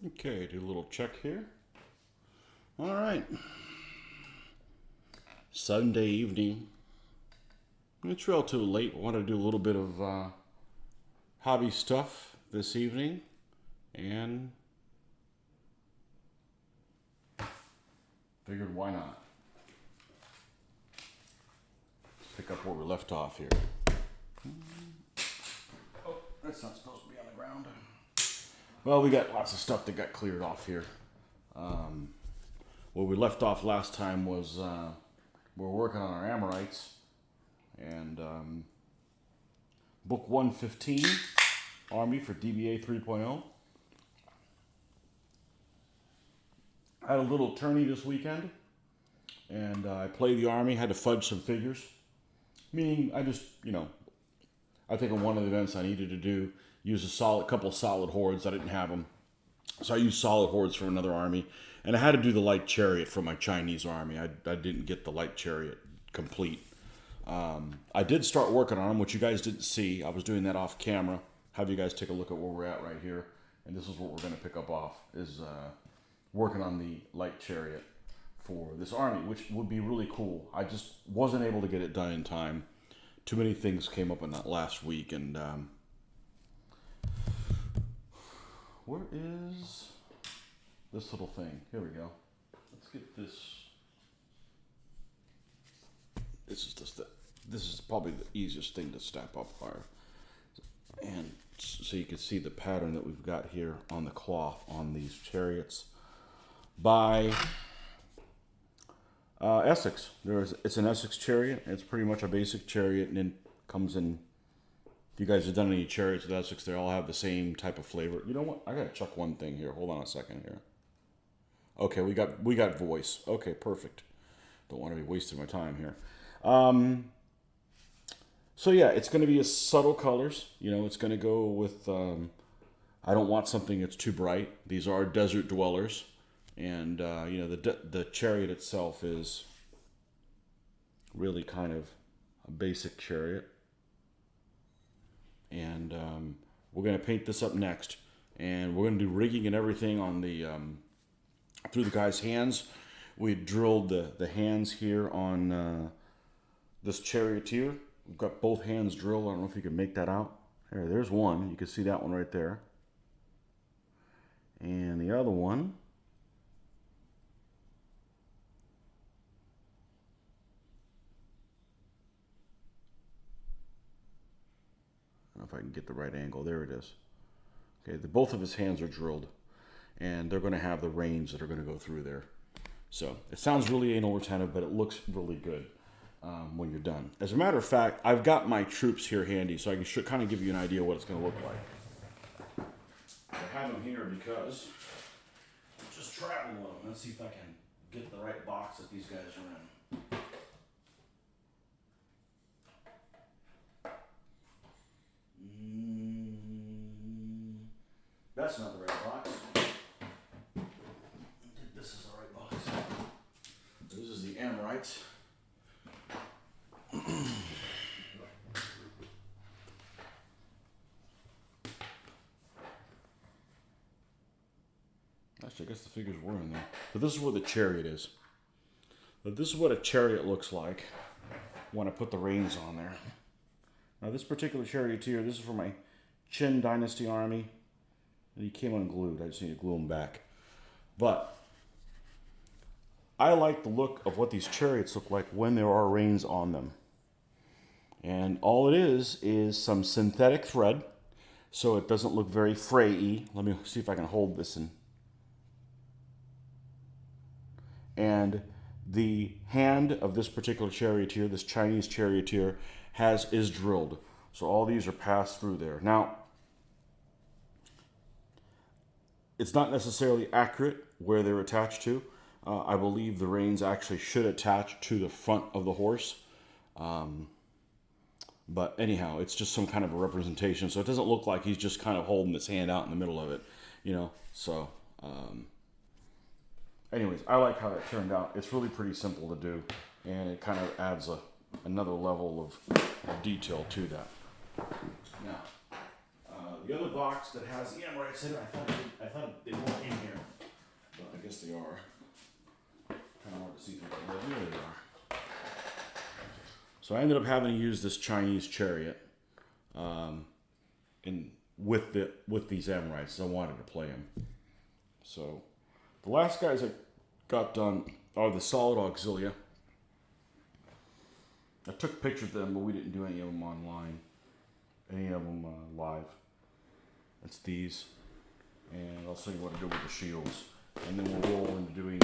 Okay, do a little check here. All right. Sunday evening. It's relatively late. I want to do a little bit of hobby stuff this evening. And figured why not? Pick up where we left off here. Oh, that's not supposed to be on the ground. Well, we got lots of stuff that got cleared off here. Where we left off last time was we're working on our Amorites. And book 115, Army for DBA 3.0. I had a little tourney this weekend. And I played the Army, had to fudge some figures. Meaning, I just, I think in one of the events I needed to do, use a couple solid hordes. I didn't have them. So I used solid hordes for another army. And I had to do the light chariot for my Chinese army. I didn't get the light chariot complete. I did start working on them, which you guys didn't see. I was doing that off camera. Have you guys take a look at where we're at right here. And this is what we're going to pick up off, is working on the light chariot for this army, which would be really cool. I just wasn't able to get it done in time. Too many things came up in that last week, and where is this little thing? Here we go. Let's get this. This is probably the easiest thing to snap up higher, and so you can see the pattern that we've got here on the cloth on these chariots by Essex. It's an Essex chariot. It's pretty much a basic chariot, and then comes in. If you guys have done any chariots with Essex, they all have the same type of flavor. You know what? I gotta check one thing here. Hold on a second here. Okay, we got voice. Okay, perfect. Don't want to be wasting my time here. So yeah, it's going to be a subtle colors. It's going to go with. I don't want something that's too bright. These are desert dwellers. And, the chariot itself is really kind of a basic chariot. And we're going to paint this up next. And we're going to do rigging and everything on the through the guy's hands. We drilled the hands here on this charioteer. We've got both hands drilled. I don't know if you can make that out. There's one. You can see that one right there. And the other one. If I can get the right angle. There it is. Okay, both of his hands are drilled, and they're going to have the reins that are going to go through there. So it sounds really anal retentive, but it looks really good when you're done. As a matter of fact, I've got my troops here handy, so I can kind of give you an idea what it's going to look like. I have them here because I'm just traveling with them. Let's see if I can get the right box that these guys are in. That's not the right box. This is the right box. This is the Amorites. Actually, I guess the figures were in there. But this is where the chariot is. But this is what a chariot looks like when I put the reins on there. Now this particular charioteer, this is for my Qin Dynasty army. He came unglued. I just need to glue him back. But I like the look of what these chariots look like when there are reins on them. And all it is some synthetic thread, so it doesn't look very fray-y. Let me see if I can hold this in. And the hand of this particular charioteer, this Chinese charioteer, is drilled. So all these are passed through there. Now, it's not necessarily accurate where they're attached to. I believe the reins actually should attach to the front of the horse. But anyhow, it's just some kind of a representation. So it doesn't look like he's just kind of holding his hand out in the middle of it, So, anyways, I like how that turned out. It's really pretty simple to do. And it kind of adds another level of detail to that. Now, the the other box that has the Amorites in it, I thought they weren't in here, but I guess they are. Kind of hard to see through the There they are. So I ended up having to use this Chinese Chariot with these Amorites. I wanted to play them. So the last guys I got done are the solid Auxilia. I took pictures of them, but we didn't do any of them online. Any of them live. It's these. And I'll show you what to do with the shields. And then we'll roll into doing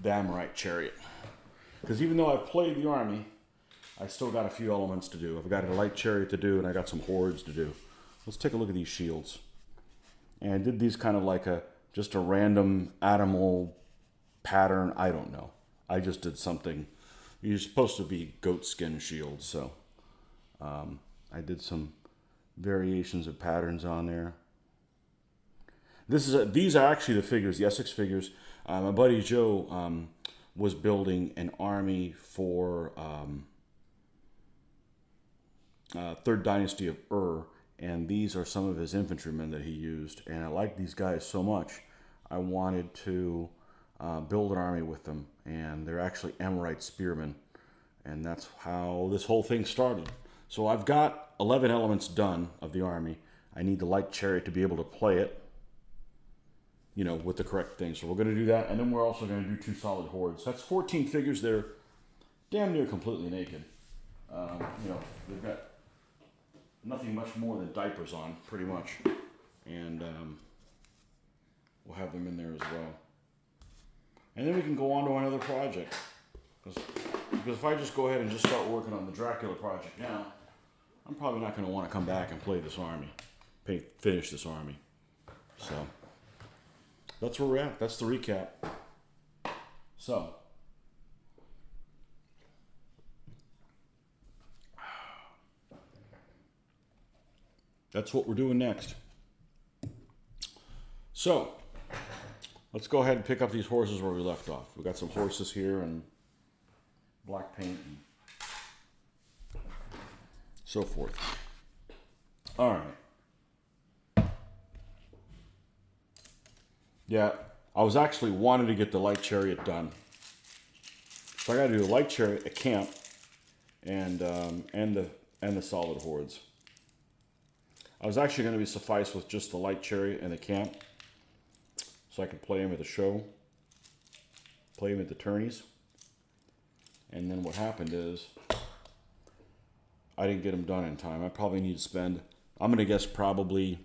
the Amorite Chariot. Because even though I've played the army, I still got a few elements to do. I've got a light chariot to do, and I got some hordes to do. Let's take a look at these shields. And I did these kind of like just a random animal pattern. I don't know. I just did something. You're supposed to be goat skin shields, so I did some variations of patterns on there. These are actually the figures, the Essex figures. My buddy Joe was building an army for Third Dynasty of Ur, and these are some of his infantrymen that he used. And I like these guys so much, I wanted to build an army with them. And they're actually Amorite spearmen, and that's how this whole thing started. So I've got 11 elements done of the army. I need the light chariot to be able to play it, you know, with the correct thing. So we're going to do that, and then we're also going to do 2 solid hordes. That's 14 figures. They're damn near completely naked. You know, they've got nothing much more than diapers on, pretty much. And we'll have them in there as well. And then we can go on to another project. Because if I just go ahead and just start working on the Dracula project now, I'm probably not going to want to come back and play this army. Finish this army. So that's where we're at. That's the recap. So that's what we're doing next. So let's go ahead and pick up these horses where we left off. We've got some horses here and black paint and so forth. All right. Yeah, I was actually wanting to get the light chariot done. So I got to do a light chariot, a camp, and the solid hordes. I was actually going to be suffice with just the light chariot and the camp, so I could play him at the show, play him at the tourneys. And then what happened is I didn't get him done in time. I probably need to spend, I'm going to guess probably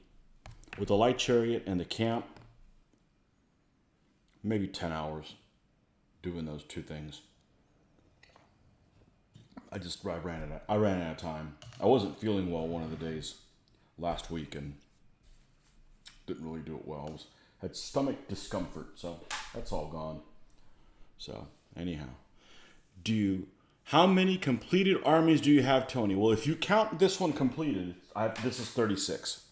with the light chariot and the camp, maybe 10 hours doing those 2 things. I ran out of time. I wasn't feeling well one of the days last week and didn't really do it well. Had stomach discomfort, so that's all gone. So anyhow, how many completed armies do you have, Tony? Well, if you count this one completed, this is 36.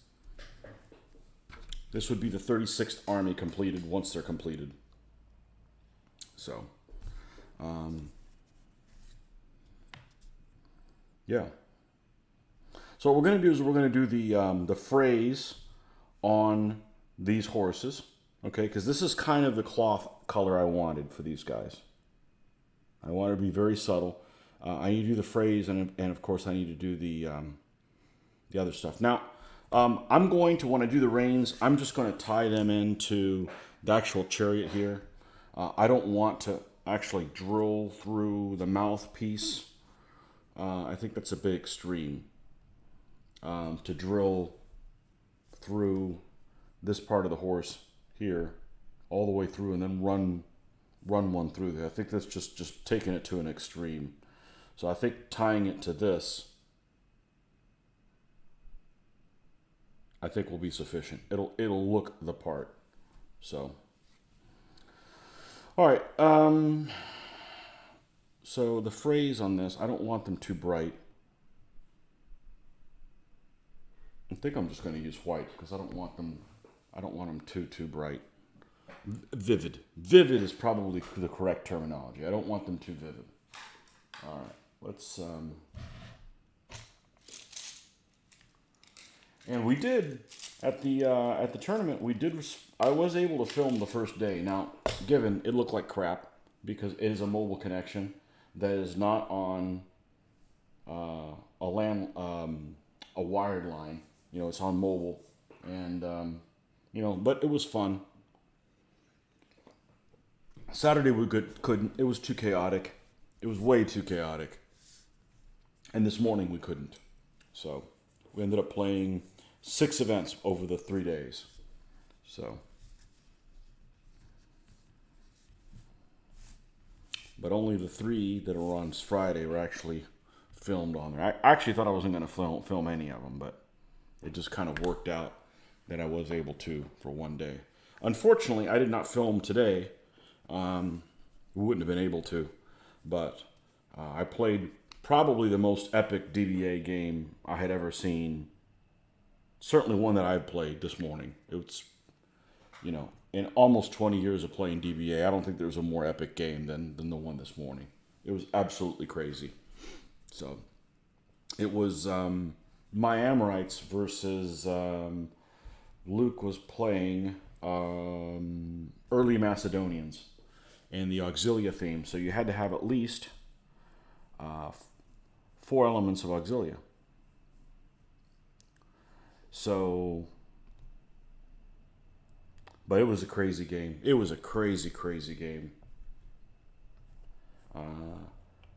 This would be the 36th army completed once they're completed. So, yeah. So what we're going to do is we're going to do the phrase on these horses, okay? Because this is kind of the cloth color I wanted for these guys. I want to be very subtle. I need to do the phrase, and of course I need to do the other stuff. Now, I'm going to, when I do the reins, I'm just going to tie them into the actual chariot here. I don't want to actually drill through the mouthpiece. I think that's a bit extreme. To drill through this part of the horse here, all the way through, and then run one through there. I think that's just taking it to an extreme. So I think tying it to this, I think will be sufficient. It'll look the part. So, all right. So the phrase on this, I don't want them too bright. I think I'm just going to use white because I don't want them too bright. Vivid. Vivid is probably the correct terminology. I don't want them too vivid. All right. Let's And we did at the tournament. We did. I was able to film the first day. Now, given it looked like crap because it is a mobile connection that is not on a land a wired line. You know, it's on mobile, and you know, but it was fun. Saturday we couldn't. It was too chaotic. It was way too chaotic. And this morning we couldn't. So we ended up playing 6 events over the 3 days. So, but only the 3 that are on Friday were actually filmed on there. I actually thought I wasn't going to film any of them, but it just kind of worked out that I was able to for one day. Unfortunately, I did not film today. We wouldn't have been able to, but I played probably the most epic DBA game I had ever seen. Certainly one that I've played this morning. It's, you know, in almost 20 years of playing DBA, I don't think there's a more epic game than the one this morning. It was absolutely crazy. So it was my Amorites versus Luke was playing early Macedonians and the Auxilia theme. So you had to have at least 4 elements of Auxilia. So, but it was a crazy game. It was a crazy, crazy game.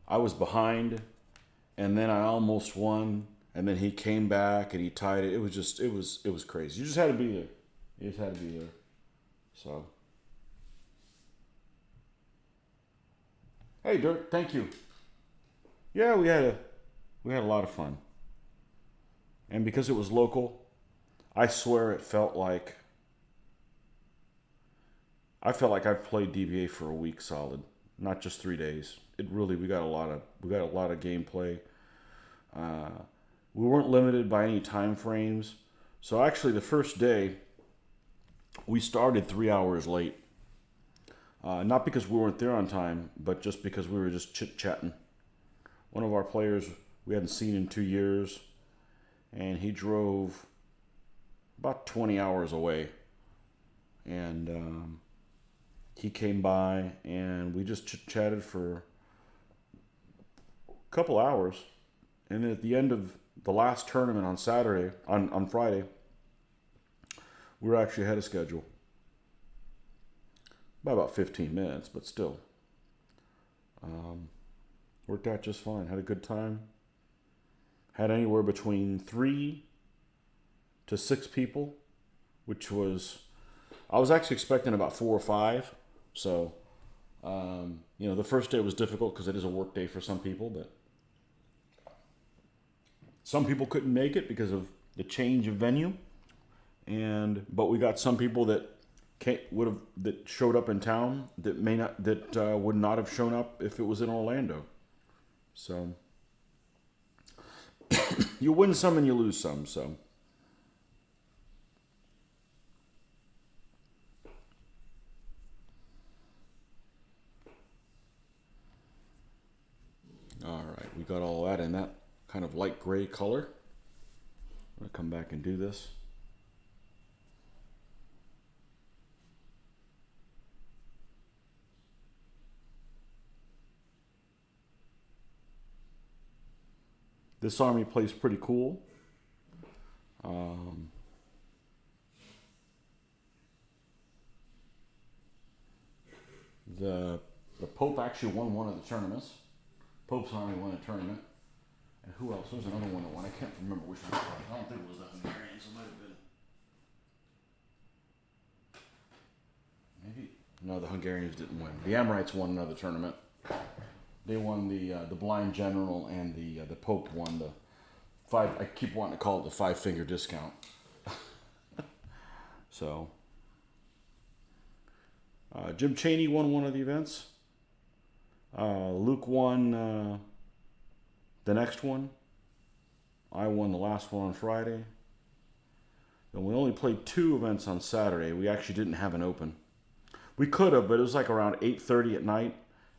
I was behind, and then I almost won, and then he came back and he tied it. It was just, it was crazy. You just had to be there. You just had to be there. So, hey, Dirk, thank you. Yeah, we had a lot of fun, and because it was local, I swear it felt like I've played DBA for a week solid, not just 3 days. It really we got a lot of gameplay. We weren't limited by any time frames, so actually the first day we started 3 hours late. Not because we weren't there on time, but just because we were just chit chatting. One of our players we hadn't seen in 2 years, and he drove about 20 hours away, and he came by and we just chatted for a couple hours, and then at the end of the last tournament on Friday, we were actually ahead of schedule by about 15 minutes, but still worked out just fine. Had a good time. Had anywhere between 3 to 6 people, which was, I was actually expecting about 4 or 5. So, you know, the first day was difficult because it is a work day for some people, but some people couldn't make it because of the change of venue. But we got some people that showed up in town that would not have shown up if it was in Orlando. So you win some and you lose some. So. All right, we got all that in that kind of light gray color. I'm going to come back and do this. This army plays pretty cool. The Pope actually won one of the tournaments. Pope's army won a tournament. And who else? There's another one that won. I can't remember which one it was. I don't think it was the Hungarians. It might have been. Maybe. No, the Hungarians didn't win. The Amorites won another tournament. They won the Blind General, and the Pope won the 5. I keep wanting to call it the 5-finger discount. So, Jim Chaney won one of the events. Luke won the next one. I won the last one on Friday. And we only played 2 events on Saturday. We actually didn't have an open. We could have, but it was like around 8:30 at night.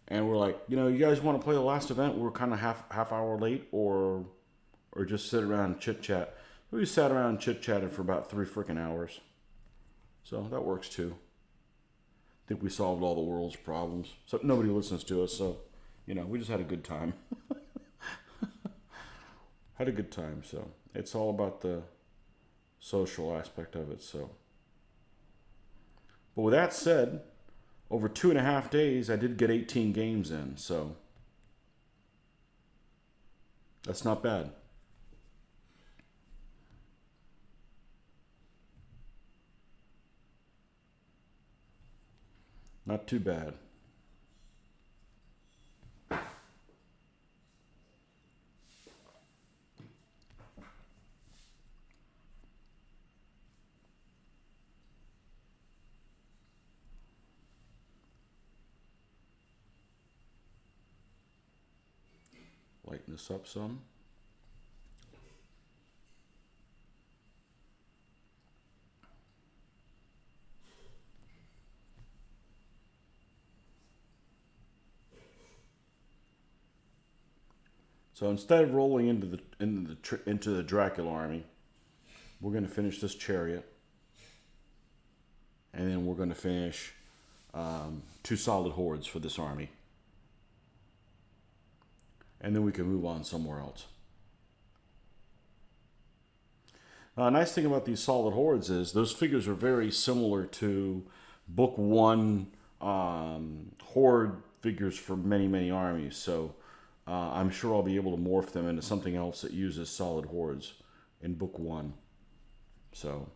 And we're like, you know, you guys want to play the last event? We're kind of half hour late, or just sit around and chit chat. We sat around and chit-chatted for about 3 freaking hours. So that works too. I think we solved all the world's problems. So nobody listens to us, so, we just had a good time. Had a good time, so it's all about the social aspect of it, so. But with that said, over 2.5 days, I did get 18 games in, so that's not bad. Not too bad. Lighten this up some. So instead of rolling into the Dracula army, we're going to finish this chariot, and then we're going to finish 2 solid hordes for this army, and then we can move on somewhere else. A nice thing about these solid hordes is those figures are very similar to Book 1 horde figures for many, many armies. So I'm sure I'll be able to morph them into something else that uses solid hordes in Book 1. So,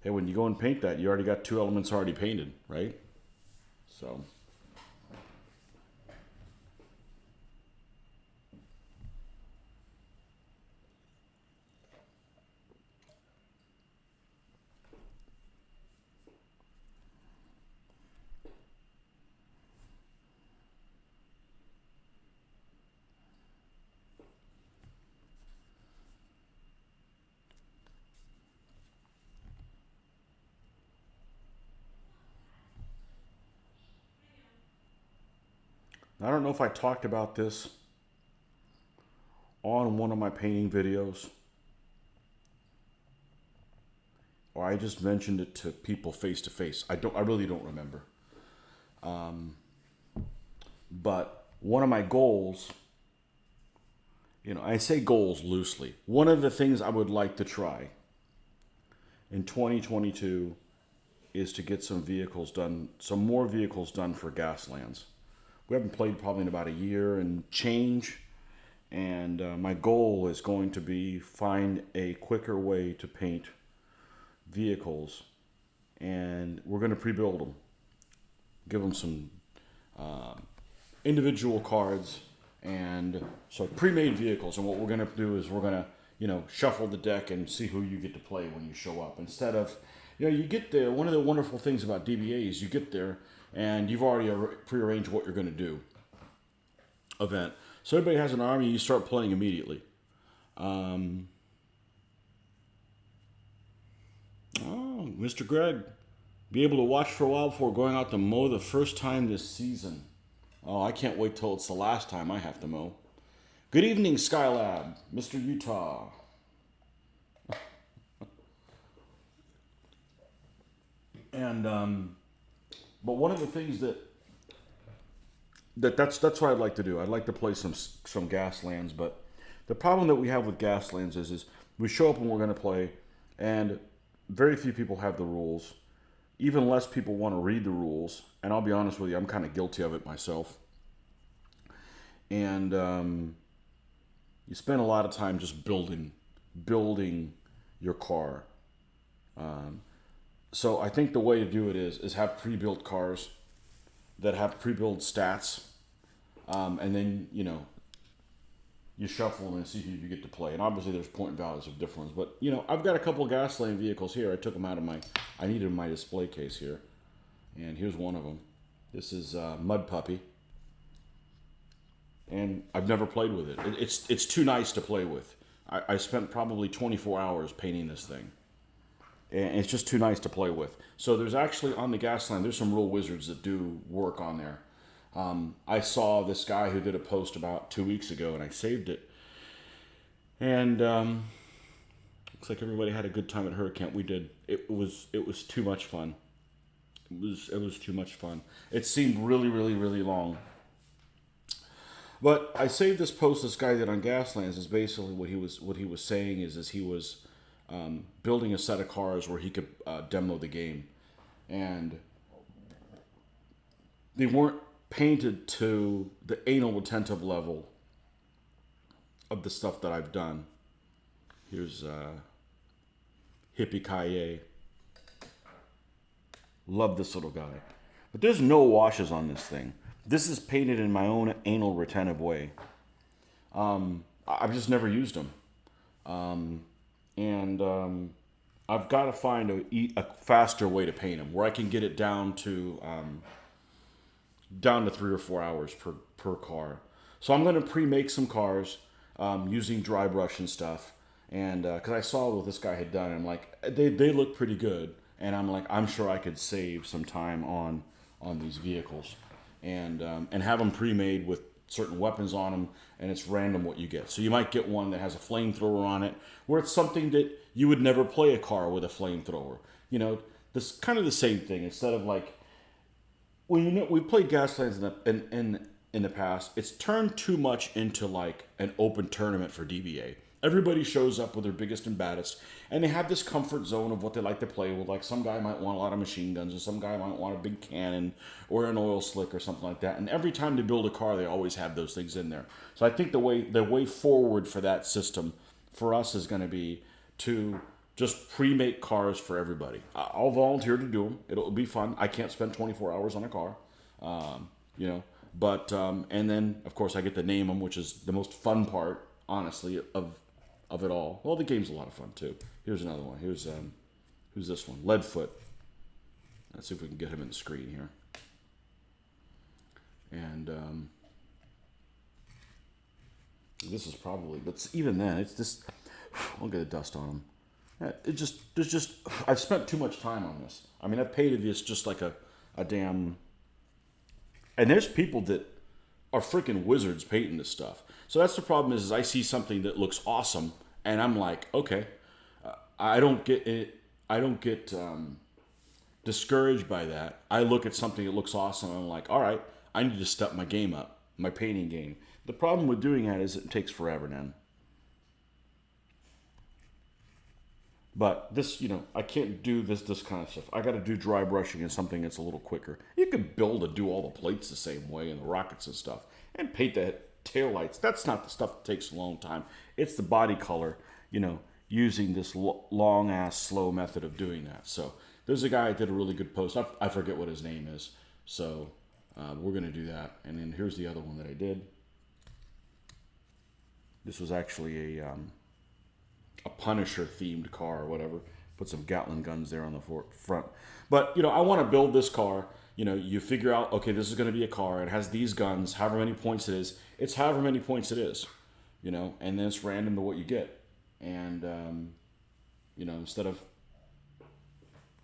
hey, when you go and paint that, you already got 2 elements already painted, right? So. I don't know if I talked about this on one of my painting videos, or I just mentioned it to people face to face. I really don't remember. But one of my goals, I say goals loosely. One of the things I would like to try in 2022 is to get some more vehicles done for Gaslands. We haven't played probably in about a year and change, and my goal is going to be find a quicker way to paint vehicles, and we're going to pre-build them, give them some individual cards, and so pre-made vehicles. And what we're going to do is we're going to shuffle the deck and see who you get to play when you show up, instead of you get there. One of the wonderful things about DBA is you get there and you've already prearranged what you're going to do event. So everybody has an army, you start playing immediately. Mr. Greg, be able to watch for a while before going out to mow the first time this season. Oh, I can't wait till it's the last time I have to mow. Good evening, Skylab, Mr. Utah. And but one of the things that's what I'd like to do. I'd like to play some Gaslands, but the problem that we have with Gaslands is we show up and we're going to play, and very few people have the rules. Even less people want to read the rules, and I'll be honest with you, I'm kind of guilty of it myself. And you spend a lot of time just building your car. So I think the way to do it is have pre-built cars that have pre-built stats, and then you shuffle them and see who you get to play. And obviously there's point values of different ones, but I've got a couple of Gasland vehicles here. I took them out of I needed my display case here, and here's one of them. This is Mud Puppy, and I've never played with it. It's too nice to play with. I spent probably 24 hours painting this thing. And it's just too nice to play with. So there's actually, on the Gasland, there's some real wizards that do work on there. I saw this guy who did a post about 2 weeks ago, and I saved it. And Looks like everybody had a good time at her camp. We did. It was too much fun. It was too much fun. It seemed really, really, really long. But I saved this post this guy did on Gaslands is basically what he was saying is he was building a set of cars where he could demo the game, and they weren't painted to the anal retentive level of the stuff that I've done. Here's Hippie Kaye. Love this little guy. But there's no washes on this thing. This is painted in my own anal retentive way. I've just never used them. I've got to find a faster way to paint them where I can get it down to 3 or 4 hours per car. So I'm going to pre-make some cars using dry brush and stuff. And because I saw what this guy had done, I'm like, they look pretty good. And I'm like, I'm sure I could save some time on these vehicles. And have them pre-made with certain weapons on them, and it's random what you get. So you might get one that has a flamethrower on it, where it's something that you would never play a car with a flamethrower. You know, this kind of the same thing. Instead of like, when we played Gaslands in the past, it's turned too much into like an open tournament for DBA. Everybody shows up with their biggest and baddest, and they have this comfort zone of what they like to play with. Like some guy might want a lot of machine guns, or some guy might want a big cannon, or an oil slick, or something like that. And every time they build a car, they always have those things in there. So I think the way forward for that system for us is going to be to just pre-make cars for everybody. I'll volunteer to do them. It'll be fun. I can't spend 24 hours on a car, you know. But and then of course I get to name them, which is the most fun part, honestly, of it all. Well, the game's a lot of fun too. Here's another one. Here's who's this one? Leadfoot. Let's see if we can get him in the screen here. And this is probably, but even then, it's just, I'll get the dust on him. There's just, I've spent too much time on this. I mean, I've painted this just like a damn, and there's people that are freaking wizards painting this stuff. So that's the problem is I see something that looks awesome, and I'm like, okay, I don't get it. I don't get discouraged by that. I look at something that looks awesome, and I'm like, all right, I need to step my game up, my painting game. The problem with doing that is it takes forever now. But this, you know, I can't do this kind of stuff. I got to do dry brushing and something that's a little quicker. You can do all the plates the same way and the rockets and stuff, and paint the taillights. That's not the stuff that takes a long time. It's the body color, you know, using this long ass slow method of doing that. So there's a guy that did a really good post. I forget what his name is. So we're gonna do that. And then here's the other one that I did. This was actually a Punisher themed car or whatever. Put some Gatling guns there on the front. But you know, I want to build this car. You know, you figure out, okay, this is going to be a car. It has these guns, however many points it is. It's however many points it is, you know, and then it's random to what you get. And, you know, instead of,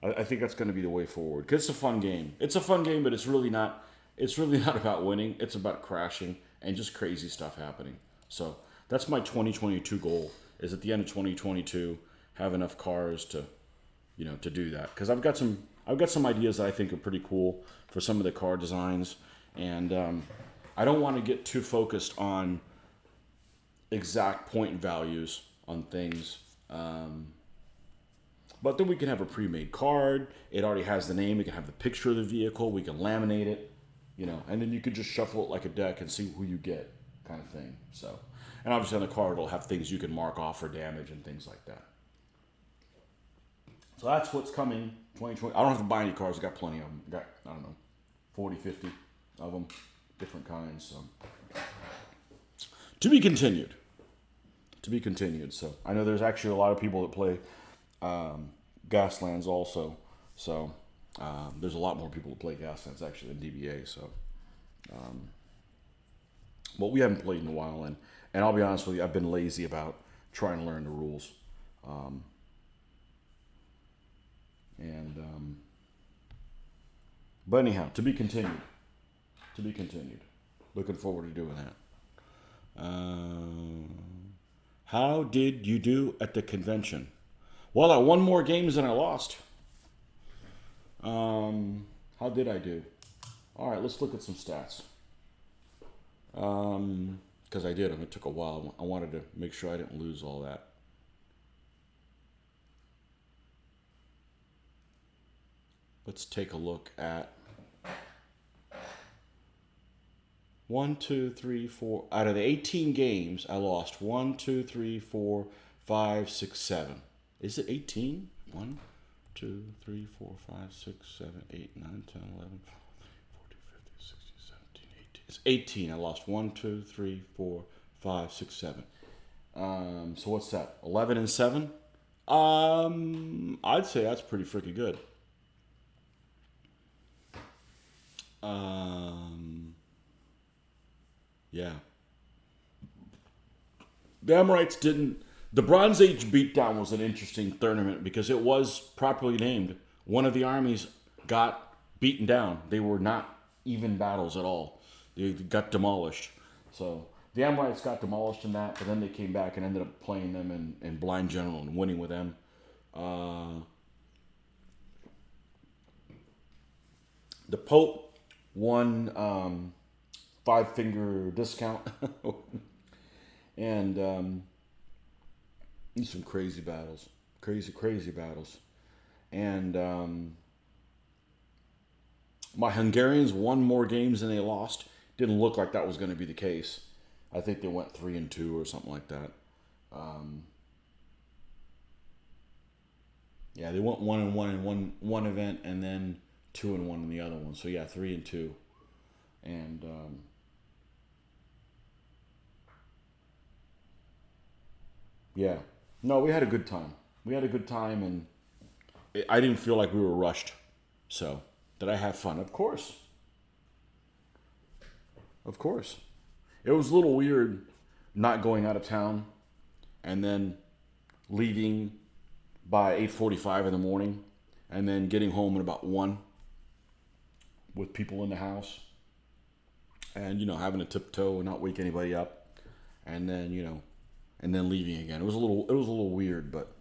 I think that's going to be the way forward. Because it's a fun game. It's a fun game, but it's really not about winning. It's about crashing and just crazy stuff happening. So that's my 2022 goal, is at the end of 2022, have enough cars to, you know, to do that. Because I've got some ideas that I think are pretty cool for some of the car designs, and I don't want to get too focused on exact point values on things. But then we can have a pre-made card. It already has the name. We can have the picture of the vehicle. We can laminate it, you know, and then you could just shuffle it like a deck and see who you get, kind of thing. So, and obviously on the card it'll have things you can mark off for damage and things like that. So that's what's coming 2020. I don't have to buy any cars. I got plenty of them. I got, I don't know, 40, 50 of them, different kinds. So to be continued. To be continued. So I know there's actually a lot of people that play Gaslands also. So there's a lot more people that play Gaslands actually than DBA. So, but we haven't played in a while, and I'll be honest with you, I've been lazy about trying to learn the rules. But anyhow, to be continued. To be continued. Looking forward to doing that. How did you do at the convention? Well, I won more games than I lost. How did I do? All right, let's look at some stats. Because I did. It took a while. I wanted to make sure I didn't lose all that. Let's take a look at 1, 2, 3, 4. Out of the 18 games, I lost 1, 2, 3, 4, 5, 6, 7. Is it 18? 1, 2, 3, 4, 5, 6, 7, 8, 9, 10, 11, 14, 15, 16, 17, 18. It's 18. I lost 1, 2, 3, 4, 5, 6, 7. So what's that? 11 and 7? I'd say that's pretty freaking good. Yeah. The Amorites didn't. The Bronze Age beatdown was an interesting tournament because it was properly named. One of the armies got beaten down. They were not even battles at all. They got demolished. So the Amorites got demolished in that, but then they came back and ended up playing them in blind general and winning with them. The Pope won 5-finger discount. And some crazy battles. Crazy battles. And my Hungarians won more games than they lost. Didn't look like that was going to be the case. I think they went 3-2 or something like that. Yeah, they went 1-1 in one event and then 2-1 in the other one. So yeah, 3-2. And yeah, no, we had a good time. We had a good time, and I didn't feel like we were rushed. So did I have fun? Of course. Of course. It was a little weird not going out of town and then leaving by 8:45 in the morning and then getting home at about 1 with people in the house and, having to tiptoe and not wake anybody up and then, and then leaving again. It was a little weird, but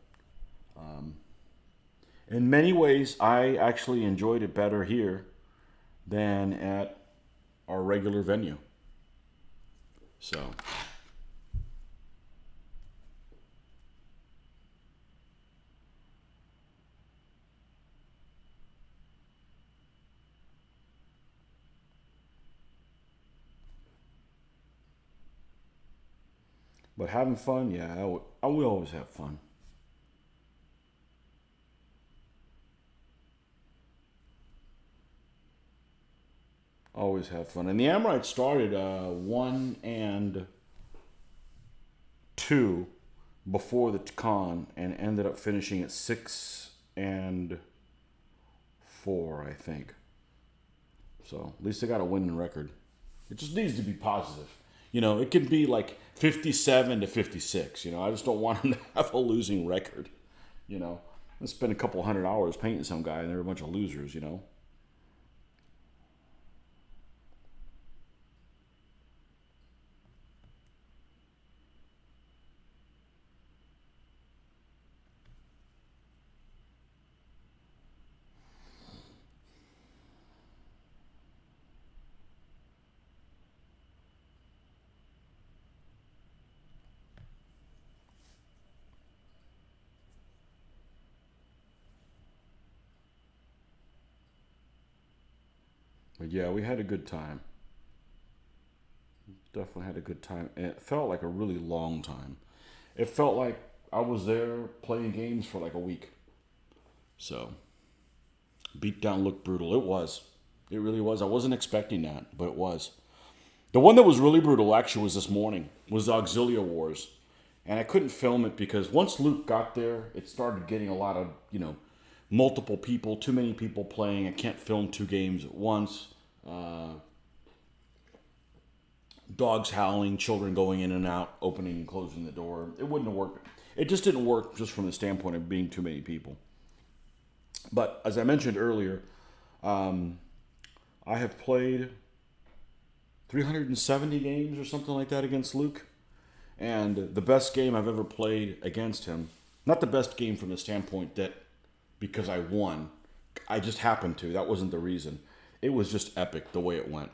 in many ways, I actually enjoyed it better here than at our regular venue. So, but having fun, yeah, I will always have fun. Always have fun. And the Amorites started 1-2 before the con and ended up finishing at 6-4, I think. So at least they got a winning record. It just needs to be positive. It could be like 57-56. I just don't want them to have a losing record. I spend a couple $100 painting some guy and they're a bunch of losers. But yeah, we had a good time. Definitely had a good time. And it felt like a really long time. It felt like I was there playing games for like a week. So, beatdown looked brutal. It was. It really was. I wasn't expecting that, but it was. The one that was really brutal actually was this morning, was the Auxilia Wars. And I couldn't film it because once Luke got there, it started getting a lot of, multiple people, too many people playing. I can't film 2 games at once. Dogs howling, children going in and out, opening and closing the door. It wouldn't have worked. It just didn't work just from the standpoint of being too many people. But as I mentioned earlier, I have played 370 games or something like that against Luke. And the best game I've ever played against him, Not the best game from the standpoint that because I won, I just happened to. That wasn't the reason. It was just epic the way it went.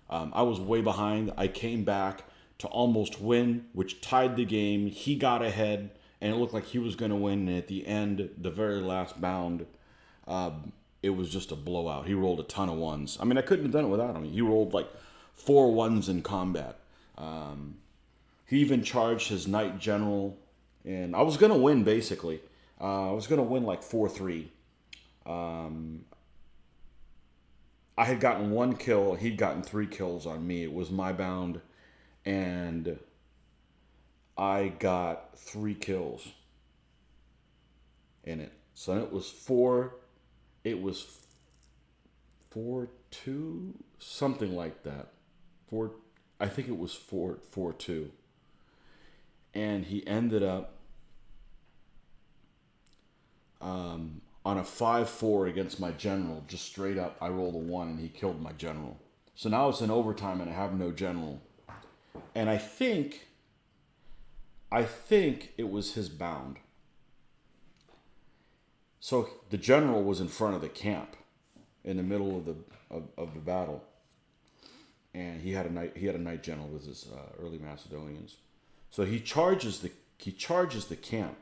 I was way behind. I came back to almost win, which tied the game. He got ahead, and it looked like he was going to win. And at the end, the very last bound, it was just a blowout. He rolled a ton of ones. I mean, I couldn't have done it without him. He rolled like 4 ones in combat. He even charged his Knight General, and I was going to win, basically. I was going to win like 4-3. I had gotten 1 kill. He'd gotten 3 kills on me. It was my bound, and I got 3 kills in it. So it was 4. It was 4-2, something like that. I think it was 4-2. And he ended up on a 5-4 against my general. Just straight up, I rolled a 1 and he killed my general. So now it's in overtime and I have no general. And I think it was his bound. So the general was in front of the camp, in the middle of the battle, and he had a knight general with his early Macedonians. So he charges the camp.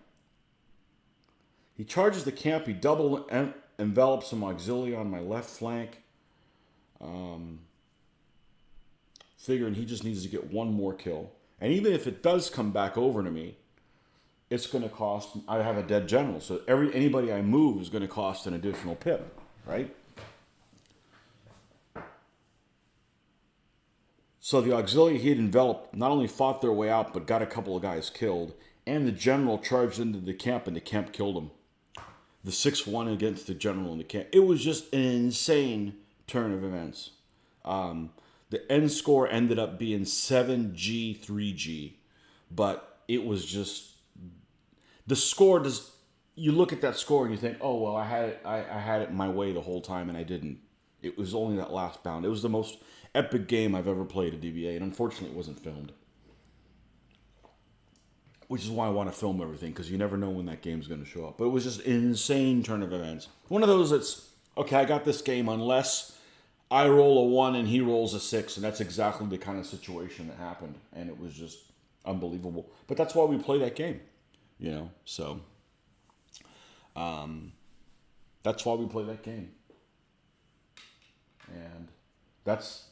He charges the camp. He double envelops some auxiliary on my left flank, figuring he just needs to get 1 more kill. And even if it does come back over to me, it's going to cost. I have a dead general, so anybody I move is going to cost an additional pip, right? So the auxiliary he had enveloped not only fought their way out, but got a couple of guys killed. And the general charged into the camp, and the camp killed him. The 6-1 against the general in the camp. It was just an insane turn of events. The end score ended up being 7G, 3G. But it was just... The score does... You look at that score and you think, oh, well, I had it my way the whole time, and I didn't. It was only that last bound. It was the most epic game I've ever played at DBA, and unfortunately it wasn't filmed. Which is why I want to film everything, because you never know when that game's going to show up. But it was just an insane turn of events. One of those that's, okay, I got this game unless I roll a 1 and he rolls a 6, and that's exactly the kind of situation that happened. And it was just unbelievable. But that's why we play that game, you know, so that's why we play that game. And that's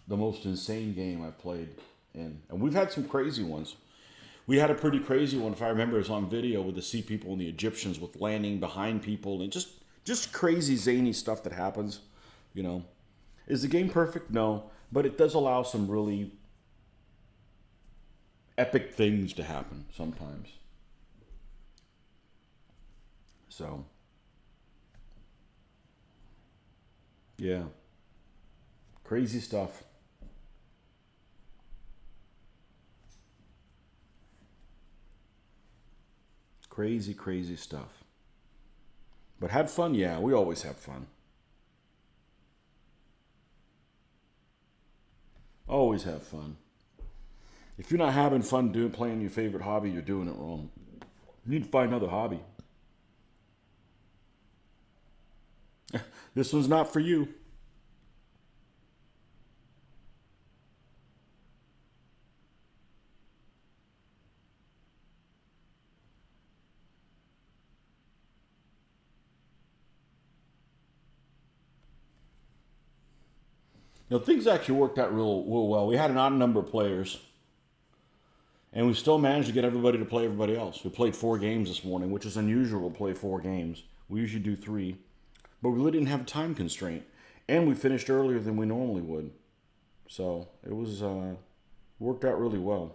the most insane game I've played in. And we've had some crazy ones. We had a pretty crazy one, if I remember, it was on video with the Sea People and the Egyptians with landing behind people and just crazy zany stuff that happens, you know. Is the game perfect? No. But it does allow some really epic things to happen sometimes. So, yeah. Crazy stuff. Crazy, crazy stuff. But had fun? Yeah, we always have fun. Always have fun. If you're not having fun playing your favorite hobby, you're doing it wrong. You need to find another hobby. This one's not for you. You know, things actually worked out real well. We had an odd number of players, and we still managed to get everybody to play everybody else. We played 4 games this morning, which is unusual to play 4 games. We usually do 3, but we really didn't have a time constraint, and we finished earlier than we normally would. So it was worked out really well.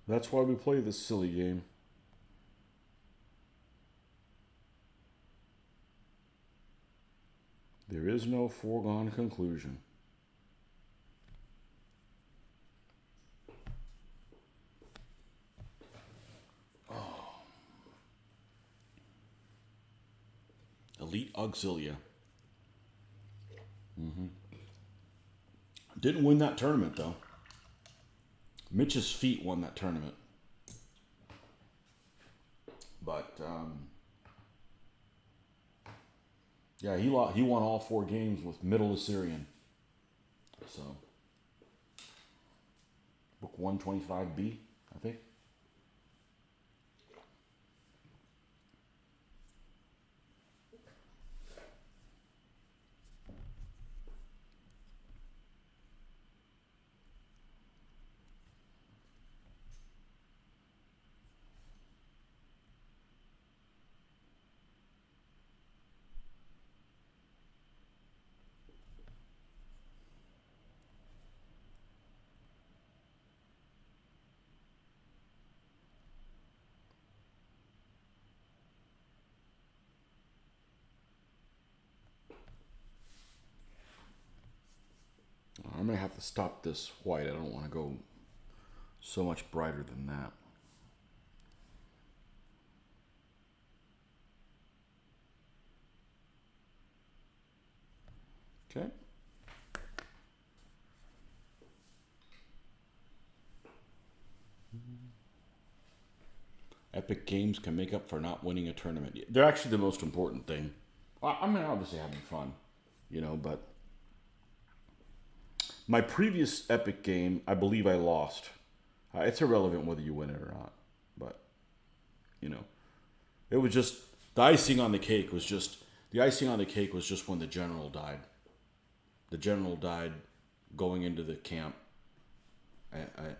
That's why we play this silly game. There is no foregone conclusion. Oh. Elite Auxilia. Didn't win that tournament, though. Mitch's feet won that tournament. But, yeah, he won all 4 games with Middle Assyrian. So, book 125B, I think. I'm going to have to stop this white. I don't want to go so much brighter than that. Okay. Epic games can make up for not winning a tournament. They're actually the most important thing. I'm obviously having fun, but my previous epic game, I believe I lost. It's irrelevant whether you win it or not. But, it was just, the icing on the cake was just when the general died. The general died going into the camp.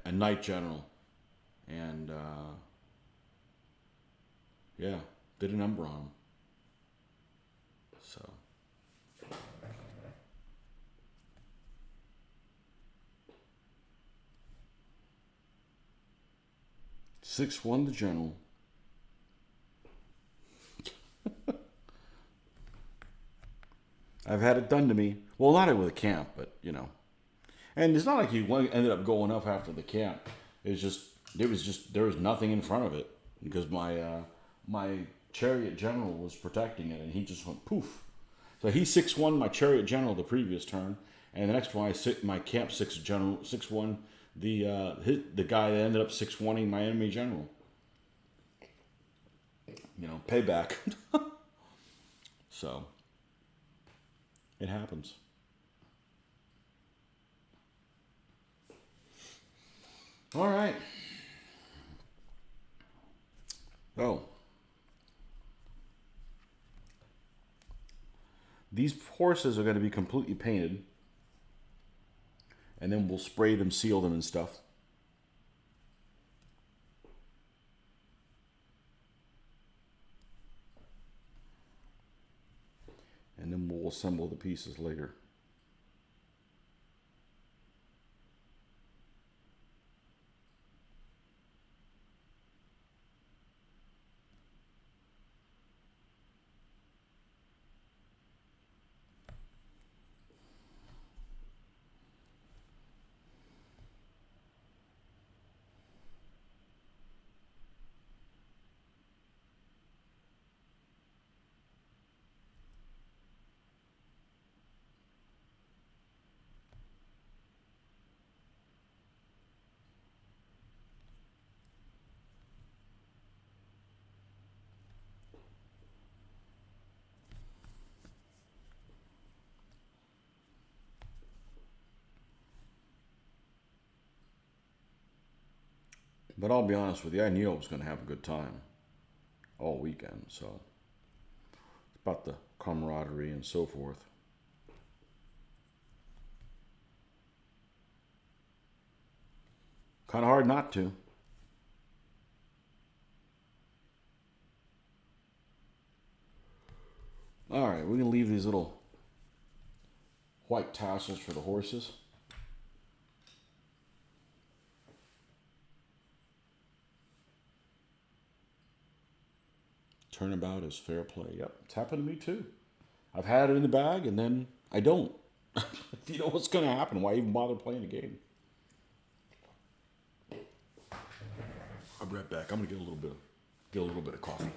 A knight general. And, yeah, did a number on him. So. 6-1 the general. I've had it done to me. Well, not with a camp, but And it's not like he ended up going up after the camp. There was nothing in front of it because my chariot general was protecting it, and he just went poof. So he 6-1 my chariot general the previous turn, and the next one my camp 6-1 the guy that ended up 6-1ing my enemy general. Payback. So it happens. All right. Oh. These horses are going to be completely painted. And then we'll spray them, seal them, and stuff. And then we'll assemble the pieces later. But I'll be honest with you, I knew I was going to have a good time all weekend. So it's about the camaraderie and so forth. Kind of hard not to. All right, we're going to leave these little white tassels for the horses. Turnabout is fair play. Yep, it's happened to me too. I've had it in the bag, and then I don't. If you know what's going to happen, why even bother playing the game? I'll be right back. I'm going to get a little bit of coffee.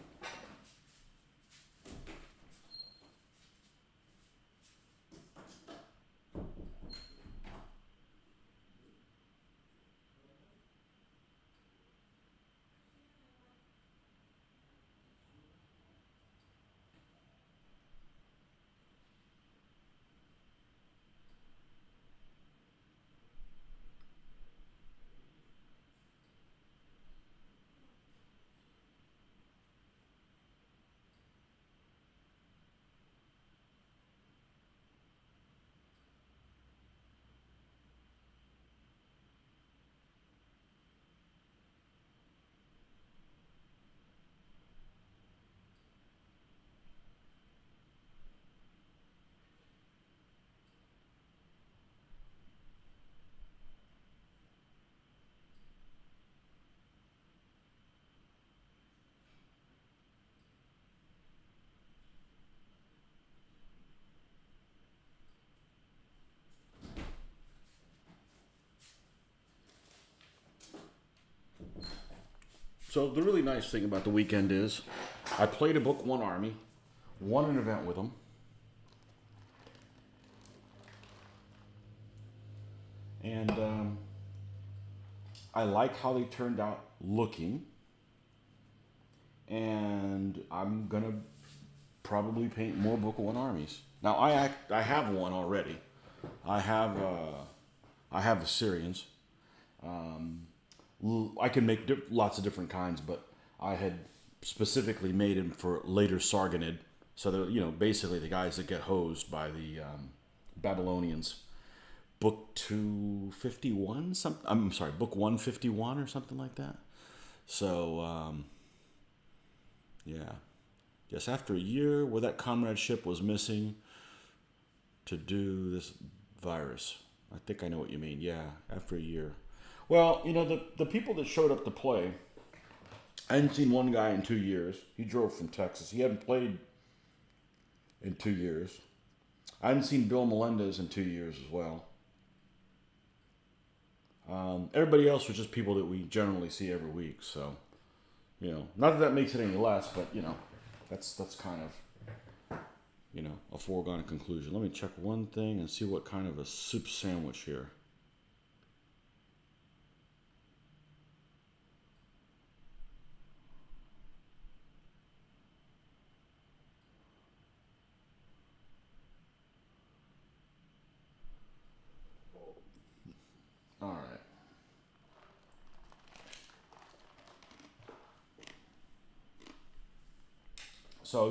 So the really nice thing about the weekend is I played a Book 1 Army, won an event with them, and I like how they turned out looking, and I'm going to probably paint more Book 1 Armies. Now I have one already. I have the Syrians. I can make lots of different kinds, but I had specifically made him for later Sargonid. So they're, basically the guys that get hosed by the Babylonians. Book 251, Book 151 or something like that. So, yeah. Yes, after a year where that comradeship was missing to do this virus. I think I know what you mean. Yeah, after a year. Well, the people that showed up to play, I hadn't seen one guy in 2 years. He drove from Texas. He hadn't played in 2 years. I hadn't seen Bill Melendez in 2 years as well. Everybody else was just people that we generally see every week. So, not that makes it any less, but, that's kind of, a foregone conclusion. Let me check one thing and see what kind of a soup sandwich here. All right. So,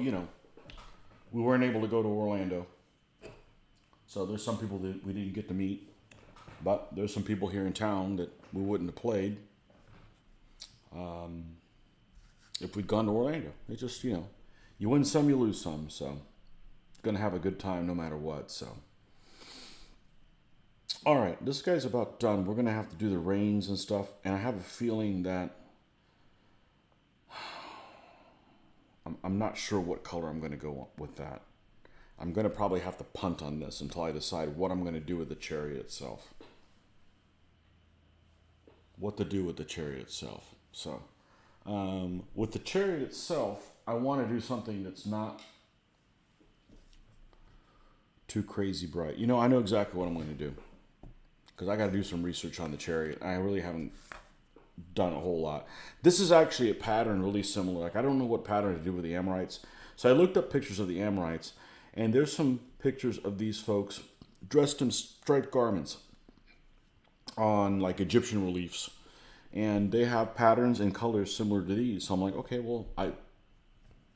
we weren't able to go to Orlando. So there's some people that we didn't get to meet. But there's some people here in town that we wouldn't have played if we'd gone to Orlando. It just, you win some, you lose some. So, going to have a good time no matter what. So, all right, this guy's about done. We're going to have to do the reins and stuff. And I have a feeling that I'm not sure what color I'm going to go with that. I'm going to probably have to punt on this until I decide what I'm going to do with the chariot itself. What to do with the chariot itself. So, with the chariot itself, I want to do something that's not too crazy bright. I know exactly what I'm going to do. Because I got to do some research on the chariot. I really haven't done a whole lot. This is actually a pattern really similar. Like, I don't know what pattern to do with the Amorites. So I looked up pictures of the Amorites. And there's some pictures of these folks dressed in striped garments on like Egyptian reliefs. And they have patterns and colors similar to these. So I'm like, okay, well,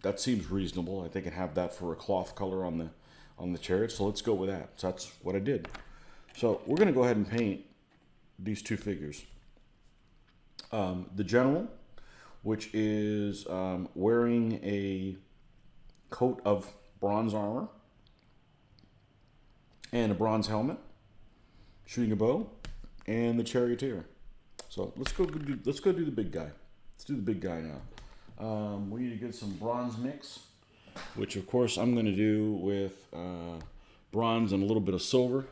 that seems reasonable. I think I can have that for a cloth color on the chariot. So let's go with that. So that's what I did. So we're going to go ahead and paint these two figures. The general, which is wearing a coat of bronze armor and a bronze helmet, shooting a bow, and the charioteer. So let's go do the big guy. Let's do the big guy now. We need to get some bronze mix. which of course I'm going to do with bronze and a little bit of silver.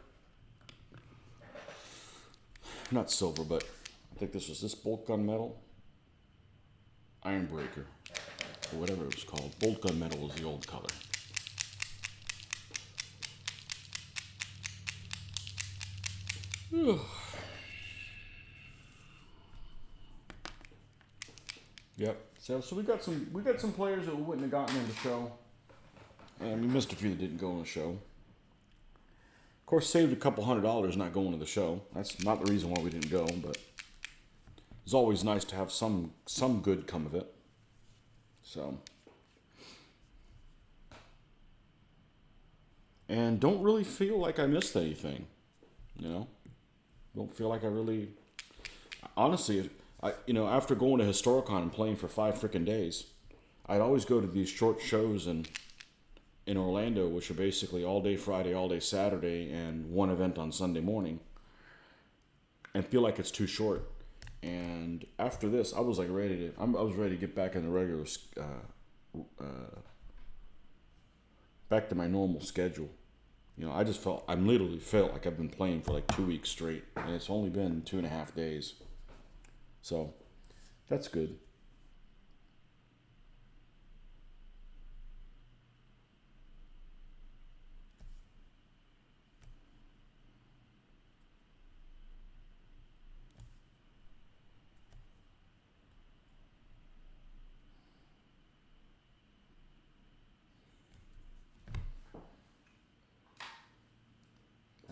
Not silver, but I think this was this bolt gun metal. Iron breaker, or whatever it was called. Bolt gun metal was the old color. Yep. So we got some players that we wouldn't have gotten in the show, and we missed a few that didn't go in the show. Of course, saved a couple $100 not going to the show. That's not the reason why we didn't go, but it's always nice to have some good come of it. So, and don't really feel like I missed anything, you know. Don't feel like I really. Honestly, after going to Historicon and playing for 5 freaking days, I'd always go to these short shows in Orlando, which are basically all day Friday, all day Saturday, and one event on Sunday morning, and feel like it's too short. And after this, I was like ready to get back in the regular, back to my normal schedule. I literally felt like I've been playing for like 2 weeks straight, and it's only been 2.5 days. So, that's good.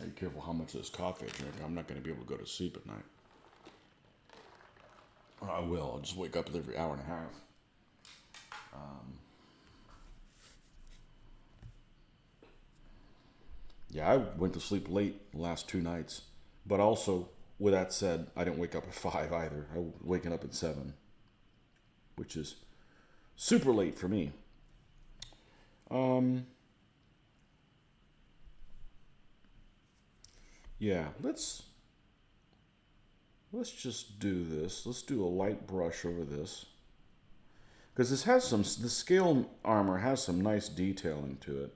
Be careful how much of this coffee I drink. I'm not going to be able to go to sleep at night. Or I will. I'll just wake up every hour and a half. Yeah, I went to sleep late the last 2 nights. But also, with that said, I didn't wake up at 5 either. I was waking up at 7, which is super late for me. Yeah, let's just do this. Let's do a light brush over this. Because the scale armor has some nice detailing to it.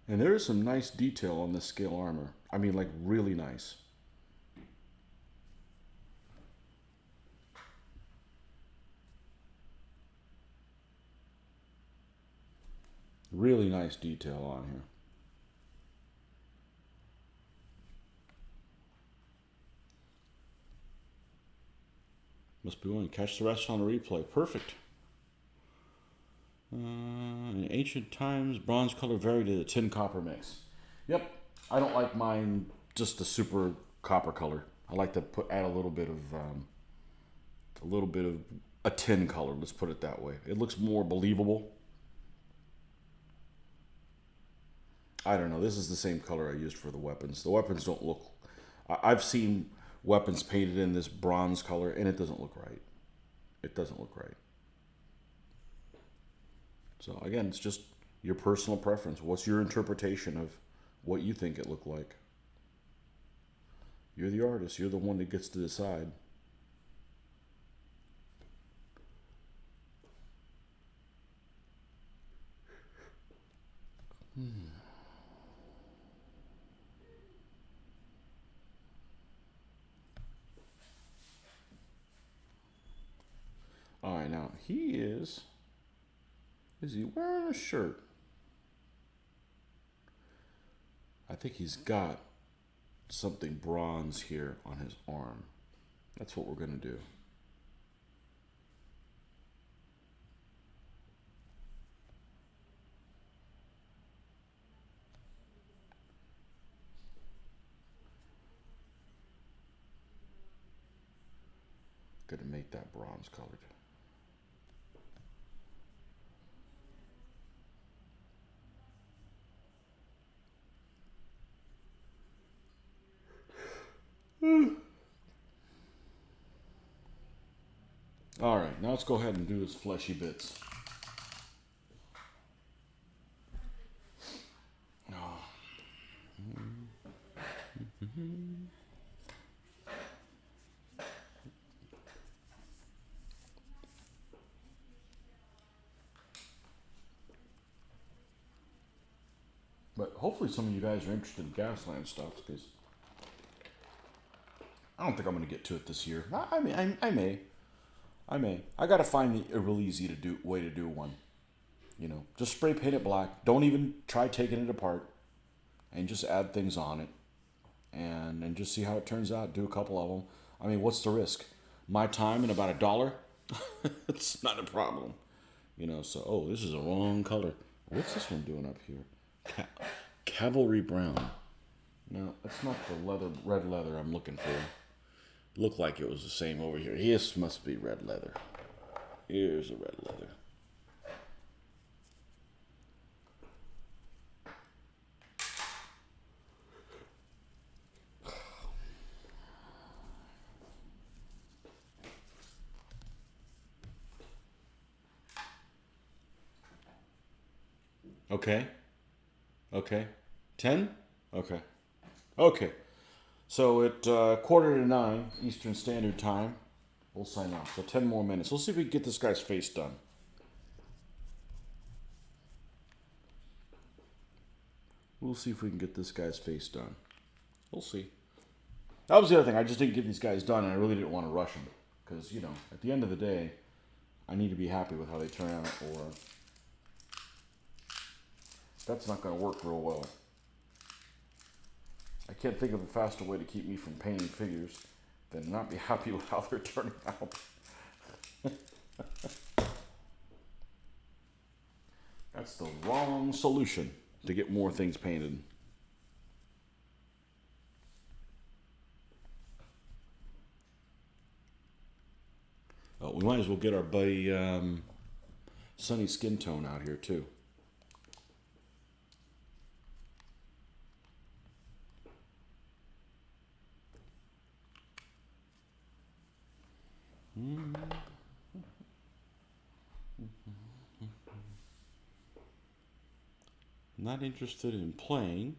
And there is some nice detail on this scale armor. I mean, like, really nice. Really nice detail on here. Must be willing to catch the rest on the replay. Perfect. In ancient times, bronze color varied to the tin copper mix. Yep, I don't like mine just the super copper color. I like to add a little bit of a tin color. Let's put it that way. It looks more believable. I don't know. This is the same color I used for the weapons. The weapons don't look. I've seen weapons painted in this bronze color, and it doesn't look right. It doesn't look right. So again, it's just your personal preference. What's your interpretation of what you think it looked like? You're the artist. You're the one that gets to decide. All right, now he is. Is he wearing a shirt? I think he's got something bronze here on his arm. That's what we're going to do. Going to make that bronze colored. All right, now let's go ahead and do his fleshy bits. But hopefully some of you guys are interested in Gasland stuff, because I don't think I'm going to get to it this year. I mean, I may. I got to find a real easy way to do one. You know, just spray paint it black. Don't even try taking it apart, and just add things on it, and just see how it turns out. Do a couple of them. I mean, what's the risk? My time and about $1. It's not a problem. You know. So, oh, this is a wrong color. What's this one doing up here? Cavalry brown. No, that's not the red leather I'm looking for. Looked like it was the same over here. This must be red leather. Here's the red leather. Okay. Okay. 10? Okay. Okay. So at 8:45 Eastern Standard Time, we'll sign off. So 10 more minutes. We'll see if we can get this guy's face done. We'll see if we can get this guy's face done. We'll see. That was the other thing. I just didn't get these guys done, and I really didn't want to rush them. Because, you know, at the end of the day, I need to be happy with how they turn out, or that's not going to work real well. I can't think of a faster way to keep me from painting figures than not be happy with how they're turning out. That's the wrong solution to get more things painted. Oh, we might as well get our buddy Sunny Skin Tone out here too. Not interested in playing,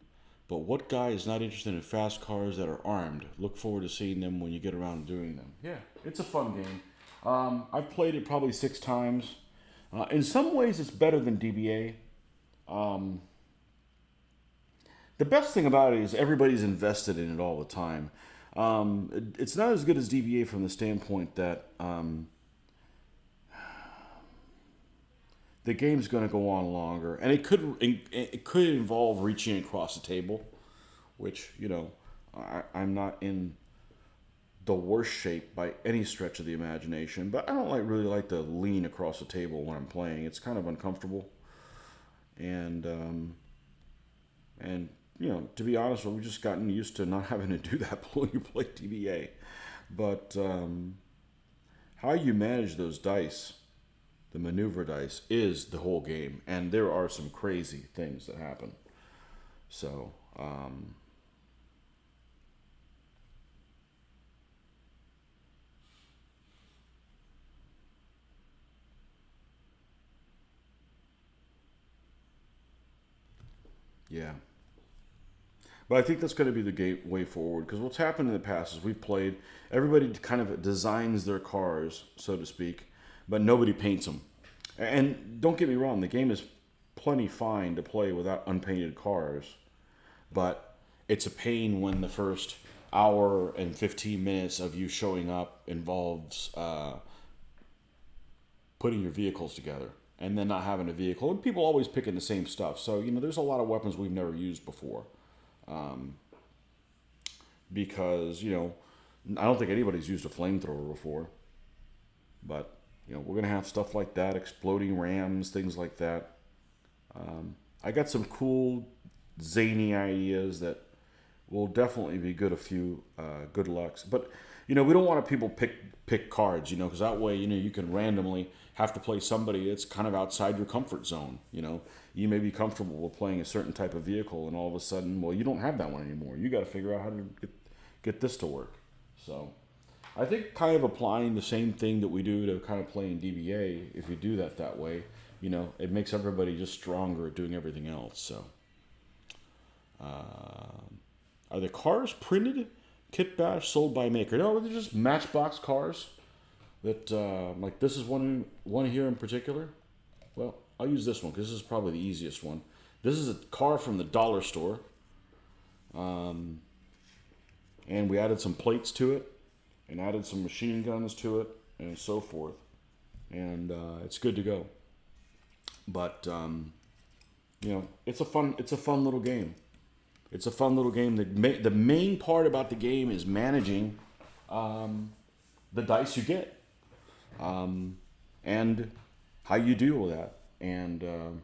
but what guy is not interested in fast cars that are armed? Look forward to seeing them when you get around to doing them. Yeah, it's a fun game. I've played it probably 6 times. In some ways, it's better than DBA. The best thing about it is everybody's invested in it all the time. It's not as good as DBA from the standpoint that the game's going to go on longer, and it could involve reaching across the table, which, you know, I'm not in the worst shape by any stretch of the imagination, but I don't really like to lean across the table when I'm playing. It's kind of uncomfortable, and you know, to be honest, we've just gotten used to not having to do that when you play DBA. But how you manage those dice, the maneuver dice, is the whole game, and there are some crazy things that happen. So yeah. But I think that's going to be the way forward, because what's happened in the past is we've played, everybody kind of designs their cars, so to speak, but nobody paints them. And don't get me wrong, the game is plenty fine to play without unpainted cars, but it's a pain when the first hour and 15 minutes of you showing up involves putting your vehicles together and then not having a vehicle. And people always picking the same stuff. So, you know, there's a lot of weapons we've never used before. because, I don't think anybody's used a flamethrower before. But, we're going to have stuff like that, exploding rams, things like that. I got some cool, zany ideas that will definitely be good. A few good lucks. But, we don't want people pick cards, because that way, you can randomly have to play somebody that's kind of outside your comfort zone. You may be comfortable with playing a certain type of vehicle, and all of a sudden, well, you don't have that one anymore. You got to figure out how to get this to work. So I think kind of applying the same thing that we do to kind of play in DBA, if you do that way, it makes everybody just stronger at doing everything else. So are the cars printed? Kit bash sold by maker? No, they're just Matchbox cars. That like this is one here in particular. Well, I'll use this one because this is probably the easiest one. This is a car from the dollar store, and we added some plates to it, and added some machine guns to it, and so forth, and it's good to go. But it's a fun little game. It's a fun little game. The main part about the game is managing the dice you get, and how you deal with that. And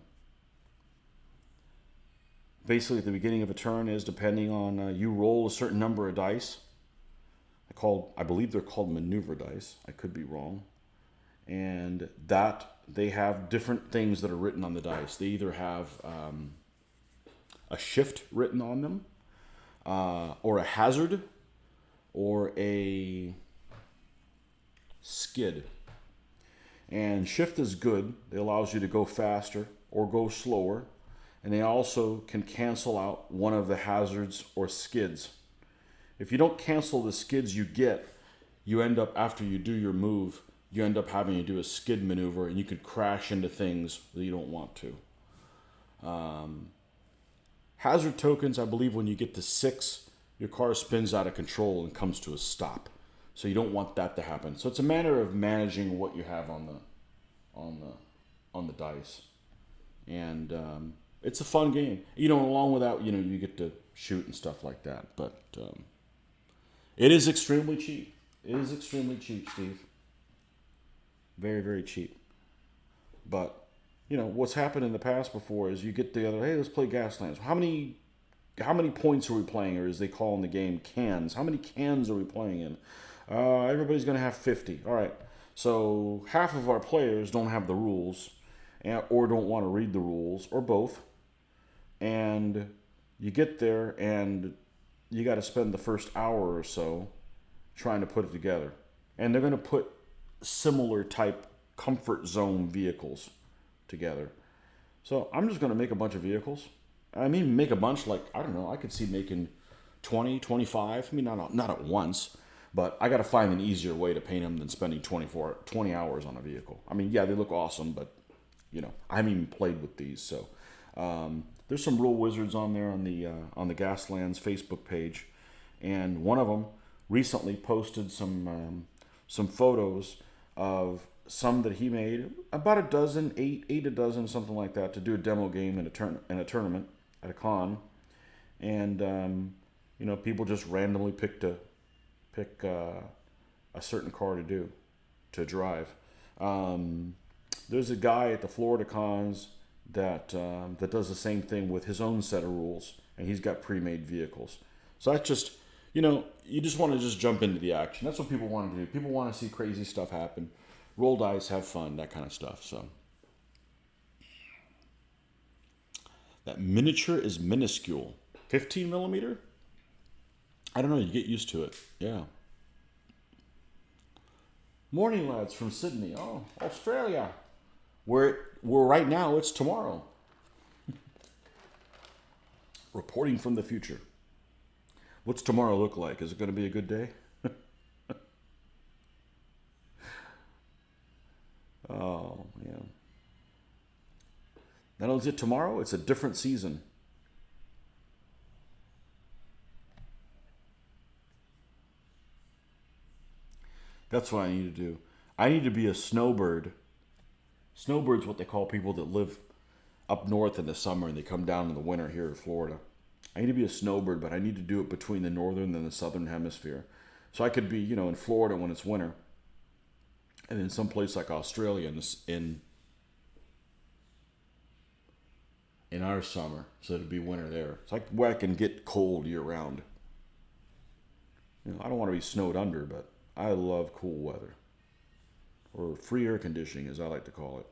basically, at the beginning of a turn is depending on you roll a certain number of dice. I believe they're called maneuver dice. I could be wrong. And that they have different things that are written on the dice. They either have a shift written on them, or a hazard, or a skid. And shift is good. It allows you to go faster or go slower. And they also can cancel out one of the hazards or skids. If you don't cancel the skids you end up, after you do your move, you end up having to do a skid maneuver, and you could crash into things that you don't want to. Hazard tokens, I believe when you get to 6, your car spins out of control and comes to a stop. So you don't want that to happen. So it's a matter of managing what you have on the dice. And it's a fun game. Along with that, you get to shoot and stuff like that. But it is extremely cheap. It is extremely cheap, Steve. Very, very cheap. But what's happened in the past before is you get together, hey, let's play Gaslands. How many points are we playing, or as they call in the game, cans? How many cans are we playing in? Everybody's going to have 50. All right. So half of our players don't have the rules, or don't want to read the rules, or both. And you get there, and you got to spend the first hour or so trying to put it together. And they're going to put similar type comfort zone vehicles together. So I'm just going to make a bunch of vehicles. I mean, make a bunch, like, I don't know, I could see making 20, 25. I mean, not at once, but I got to find an easier way to paint them than spending 20 hours on a vehicle. I mean, yeah, they look awesome, but, I haven't even played with these. So there's some Rule Wizards on there on the Gaslands Facebook page. And one of them recently posted some photos of some that he made, about a dozen, eight a dozen, something like that, to do a demo game in a tournament at a con. And people just randomly pick a certain car to drive. There's a guy at the Florida cons that does the same thing with his own set of rules, and he's got pre-made vehicles. So that's just, you just want to just jump into the action. That's what people want to do. People want to see crazy stuff happen. Roll dice, have fun, that kind of stuff. So that miniature is minuscule. 15 millimeter? I don't know, you get used to it. Yeah. Morning, lads, from Sydney. Oh, Australia. Where right now, it's tomorrow. Reporting from the future. What's tomorrow look like? Is it going to be a good day? Oh, yeah. Not only is it tomorrow, it's a different season. That's what I need to do. I need to be a snowbird. Snowbird's what they call people that live up north in the summer and they come down in the winter here in Florida. I need to be a snowbird, but I need to do it between the northern and the southern hemisphere. So I could be, in Florida when it's winter, and in some place like Australia in our summer, so it'd be winter there. It's like where I can get cold year round. I don't want to be snowed under, but I love cool weather, or free air conditioning, as I like to call it.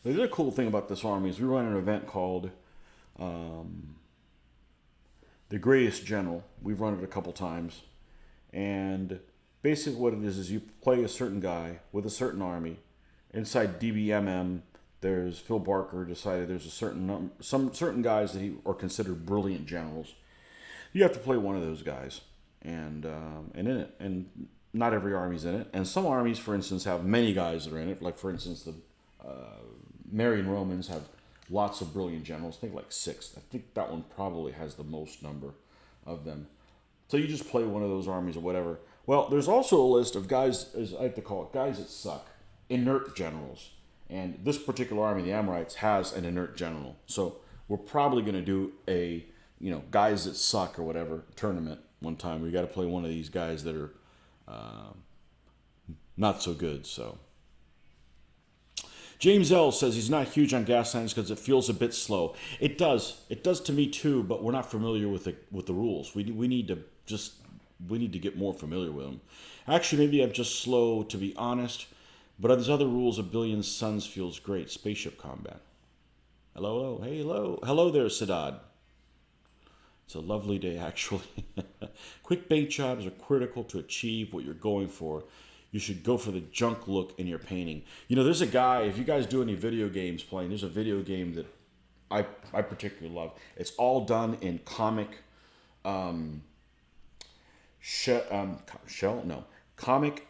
The other cool thing about this army is we run an event called the Greatest General. We've run it a couple times, and basically what it is you play a certain guy with a certain army. Inside DBMM, there's Phil Barker decided there's a some certain guys that are considered brilliant generals. You have to play one of those guys, and in it, and not every army's in it. And some armies, for instance, have many guys that are in it. Like for instance, the Marian Romans have lots of brilliant generals. I think like 6. I think that one probably has the most number of them. So you just play one of those armies or whatever. Well, there's also a list of guys, as I like to call it, guys that suck. Inert generals. And this particular army, the Amorites, has an inert general. So we're probably going to do a, guys that suck or whatever tournament one time. We got to play one of these guys that are not so good. So James L says he's not huge on Gaslands because it feels a bit slow. It does. It does to me too, but we're not familiar with the rules. We need to get more familiar with them. Actually, maybe I'm just slow, to be honest. But there's other rules. A Billion Suns feels great. Spaceship combat. Hello, hey, hello there, Saddad. It's a lovely day, actually. Quick paint jobs are critical to achieve what you're going for. You should go for the junk look in your painting. There's a guy, if you guys do any video games playing, there's a video game that I particularly love. It's all done in comic comic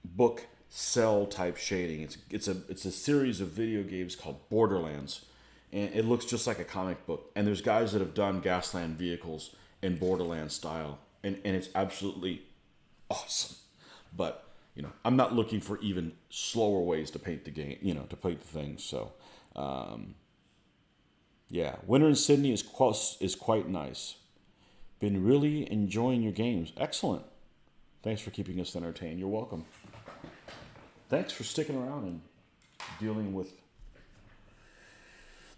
book cell type shading. It's a series of video games called Borderlands, and it looks just like a comic book. And there's guys that have done Gasland vehicles in Borderlands style, and it's absolutely awesome. But I'm not looking for even slower ways to paint the game, to paint the things. So, yeah, winter in Sydney is quite nice. Been really enjoying your games. Excellent. Thanks for keeping us entertained. You're welcome. Thanks for sticking around and dealing with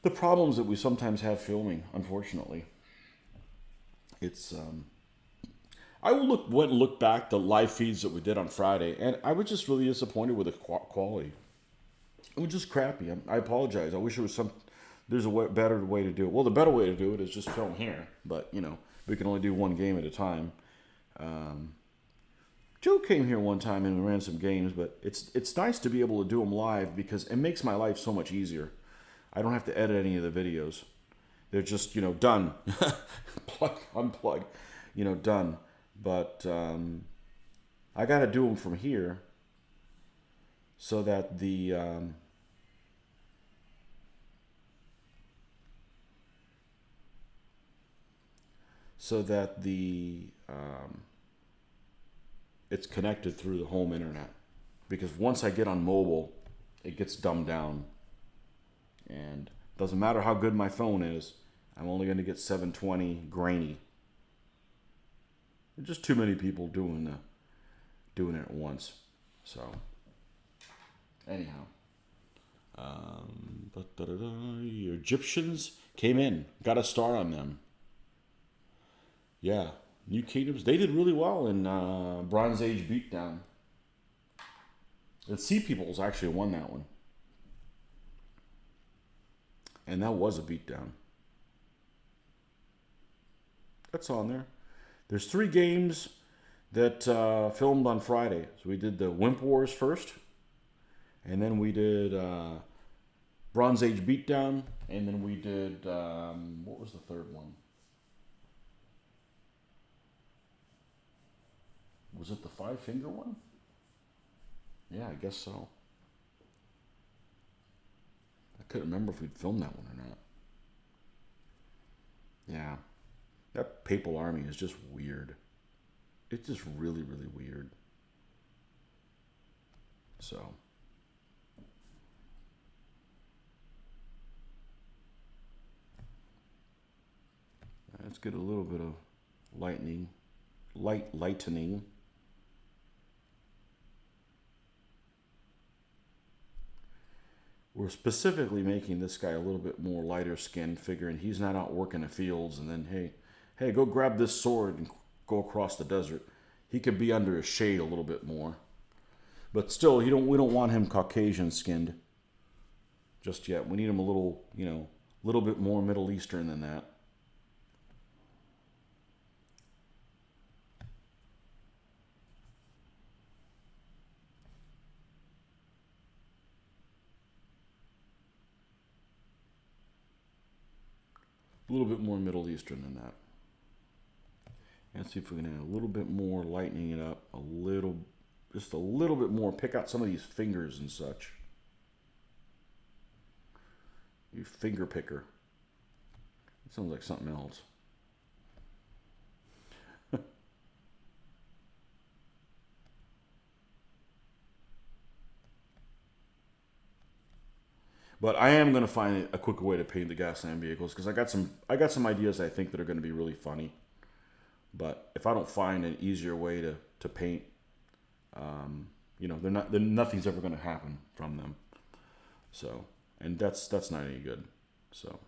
the problems that we sometimes have filming, unfortunately. It's, I went and looked back the live feeds that we did on Friday, and I was just really disappointed with the quality. It was just crappy. I apologize. I wish there was there's a better way to do it. Well, the better way to do it is just film here, but, we can only do one game at a time. Joe came here one time and we ran some games, but it's nice to be able to do them live because it makes my life so much easier. I don't have to edit any of the videos. They're just, done. Plug, unplug, done. But I got to do them from here so that it's connected through the home internet. Because once I get on mobile, it gets dumbed down. And it doesn't matter how good my phone is, I'm only going to get 720 grainy. There's just too many people doing it at once. So, anyhow. Your Egyptians came in. Got a star on them. Yeah. New Kingdoms, they did really well in Bronze Age Beatdown. The Sea Peoples actually won that one. And that was a beatdown. That's on there. There's 3 games that filmed on Friday. So we did the Wimp Wars first. And then we did Bronze Age Beatdown. And then we did, what was the third one? Was it the 5-finger one? Yeah, I guess so. I couldn't remember if we'd filmed that one or not. Yeah. That Papal Army is just weird. it's just really, really weird. So. Let's get a little bit of lightening. We're specifically making this guy a little bit more lighter skinned, figuring he's not out working the fields and then, hey, go grab this sword and go across the desert. He could be under a shade a little bit more. But still, we don't want him Caucasian skinned just yet. We need him a little bit more Middle Eastern than that. A little bit more Middle Eastern than that. Let's see if we can add a little bit more, lightening it up just a little bit more. Pick out some of these fingers and such. You finger picker. It sounds like something else. But I am going to find a quicker way to paint the gasoline vehicles because I got some ideas I think that are going to be really funny. But if I don't find an easier way to paint, nothing's ever going to happen from them. So, and that's not any good. So,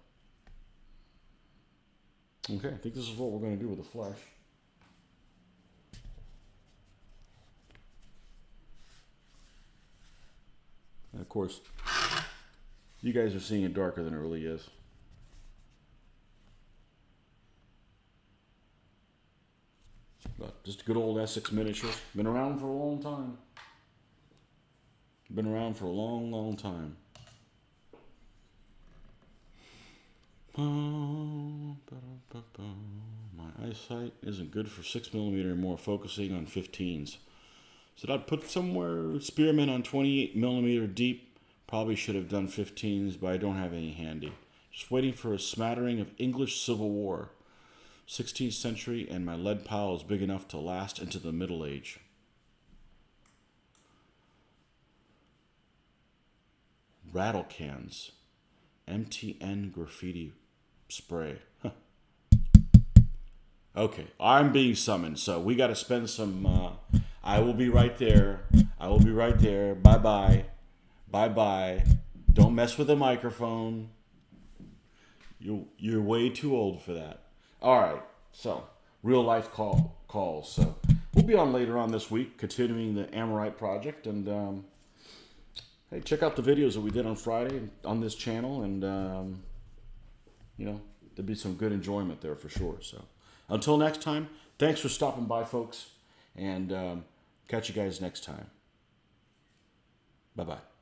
okay, I think this is what we're going to do with the flesh. And of course, you guys are seeing it darker than it really is. But just good old Essex miniatures. Been around for a long time. Been around for a long, long time. My eyesight isn't good for 6mm or more, focusing on 15s. So I'd put somewhere spearmint on 28mm deep. Probably should have done 15s, but I don't have any handy. Just waiting for a smattering of English Civil War. 16th century, and my lead pile is big enough to last into the Middle Age. Rattle cans. MTN graffiti spray. Okay, I'm being summoned, so we got to spend some... I will be right there. Bye-bye. Bye-bye. Don't mess with the microphone. You're way too old for that. All right, so real life calls. So we'll be on later on this week, continuing the Amorite project. And hey, check out the videos that we did on Friday on this channel. And, there'll be some good enjoyment there for sure. So until next time, thanks for stopping by, folks. And catch you guys next time. Bye-bye.